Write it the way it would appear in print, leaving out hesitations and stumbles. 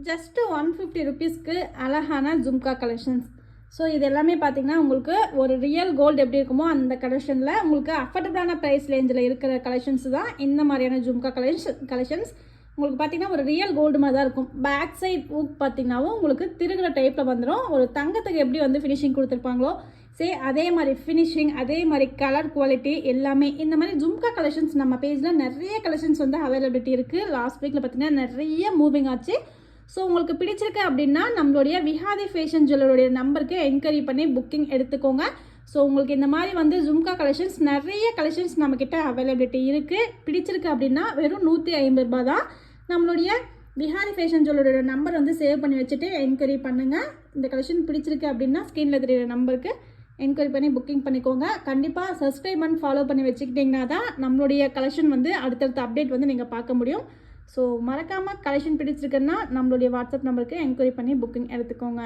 Just 150 ருபீஸ்க்கு அழகான jhumka collections. So இது எல்லாமே பார்த்தீங்கன்னா உங்களுக்கு ஒரு ரியல் கோல்டு எப்படி இருக்குமோ அந்த கலெக்ஷனில் உங்களுக்கு அஃபோர்டபுளான ப்ரைஸ் ரேஞ்சில் இருக்கிற கலெக்ஷன்ஸ் தான் இந்த மாதிரியான ஜும்கா கலெக்ஷன்ஸ். உங்களுக்கு பார்த்தீங்கன்னா ஒரு ரியல் கோல்டு மாதிரி தான் இருக்கும். பேக் சைட் ஊக் பார்த்தீங்கன்னாவும் உங்களுக்கு திருகிற டைப்பில் வந்துடும். ஒரு தங்கத்துக்கு எப்படி வந்து ஃபினிஷிங் கொடுத்துருப்பாங்களோ அதே மாதிரி ஃபினிஷிங், அதே மாதிரி கலர் குவாலிட்டி எல்லாமே இந்த மாதிரி ஜும்கா கலெக்ஷன்ஸ் நம்ம பேஜில் நிறைய கலெக்ஷன்ஸ் வந்து அவைலபிலிட்டி இருக்குது. லாஸ்ட் வீக்கில் பார்த்தீங்கன்னா நிறைய மூவிங் ஆச்சு. ஸோ உங்களுக்கு பிடிச்சிருக்கு அப்படின்னா நம்மளுடைய விஹாதி ஃபேஷன் ஜுவல்லருடைய நம்பருக்கு என்கொயரி பண்ணி புக்கிங் எடுத்துக்கோங்க. ஸோ உங்களுக்கு இந்த மாதிரி வந்து ஜும்கா கலெக்ஷன்ஸ் நிறைய கலெக்ஷன்ஸ் நம்மக்கிட்ட அவைலபிலிட்டி இருக்குது. பிடிச்சிருக்கு அப்படின்னா வெறும் 150 ரூபா தான். நம்மளுடைய விஹாரி ஃபேஷன் ஜுவல்லருடைய நம்பர் வந்து சேவ் பண்ணி வச்சுட்டு என்கொயரி பண்ணுங்கள். இந்த கலெக்ஷன் பிடிச்சிருக்கு அப்படின்னா ஸ்க்ரீனில் தெரியுற நம்பருக்கு என்கொயரி பண்ணி புக்கிங் பண்ணிக்கோங்க. கண்டிப்பாக சப்ஸ்கிரைப் பண்ணி ஃபாலோ பண்ணி வச்சுக்கிட்டிங்கன்னா தான் நம்மளுடைய கலெக்ஷன் வந்து அடுத்தடுத்த அப்டேட் வந்து நீங்கள் பார்க்க முடியும். ஸோ மறக்காமல் கலெக்ஷன் பிடிச்சிருக்குன்னா நம்மளுடைய வாட்ஸ்அப் நம்பருக்கு என்கொயரி பண்ணி புக்கிங் எடுத்துக்கோங்க.